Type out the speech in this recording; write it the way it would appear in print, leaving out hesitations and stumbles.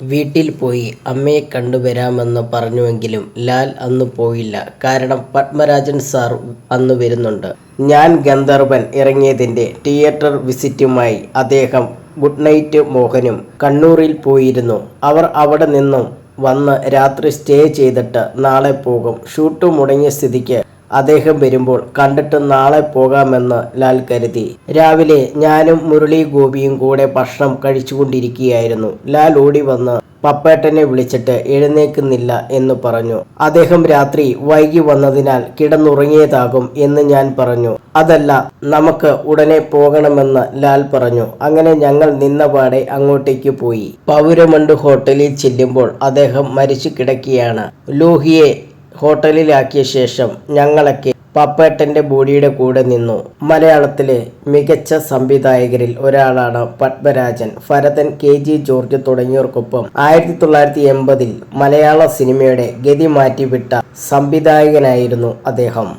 വീട്ടിൽ പോയി അമ്മയെ കണ്ടുവരാമെന്ന് പറഞ്ഞുവെങ്കിലും ലാൽ അന്ന് പോയില്ല. കാരണം പത്മരാജൻ സാർ അന്ന് വരുന്നുണ്ട്. ഞാൻ ഗന്ധർവൻ ഇറങ്ങിയതിൻ്റെ തിയേറ്റർ വിസിറ്റുമായി അദ്ദേഹം ഗുഡ് നൈറ്റ് മോഹനും കണ്ണൂരിൽ പോയിരുന്നു. അവർ അവിടെ നിന്നും വന്ന് രാത്രി സ്റ്റേ ചെയ്തിട്ട് നാളെ പോകും. ഷൂട്ട് മുടങ്ങിയ സ്ഥിതിക്ക് അദ്ദേഹം വരുമ്പോൾ കണ്ടിട്ട് നാളെ പോകാമെന്ന് ലാൽ കരുതി. രാവിലെ ഞാനും മുരളി ഗോപിയും കൂടെ ഭക്ഷണം കഴിച്ചുകൊണ്ടിരിക്കുകയായിരുന്നു. ലാൽ ഓടി വന്ന് പപ്പേട്ടനെ വിളിച്ചിട്ട് എഴുന്നേക്കുന്നില്ല എന്ന് പറഞ്ഞു. അദ്ദേഹം രാത്രി വൈകി വന്നതിനാൽ കിടന്നുറങ്ങിയതാകും എന്ന് ഞാൻ പറഞ്ഞു. അതല്ല, നമുക്ക് ഉടനെ പോകണമെന്ന് ലാൽ പറഞ്ഞു. അങ്ങനെ ഞങ്ങൾ നിന്നപാടെ അങ്ങോട്ടേക്ക് പോയി. പൗരമണ്ട് ഹോട്ടലിൽ ചെല്ലുമ്പോൾ അദ്ദേഹം മരിച്ചു കിടക്കുകയാണ്. ലോഹിയെ ഹോട്ടലിലാക്കിയ ശേഷം ഞങ്ങളൊക്കെ പപ്പേട്ടൻ്റെ ബോഡിയുടെ കൂടെ നിന്നു. മലയാളത്തിലെ മികച്ച സംവിധായകരിൽ ഒരാളാണ് പത്മരാജൻ. ഭരതൻ, KG ജോർജ് തുടങ്ങിയവർക്കൊപ്പം 1980 മലയാള സിനിമയുടെ ഗതി മാറ്റിവിട്ട സംവിധായകനായിരുന്നു അദ്ദേഹം.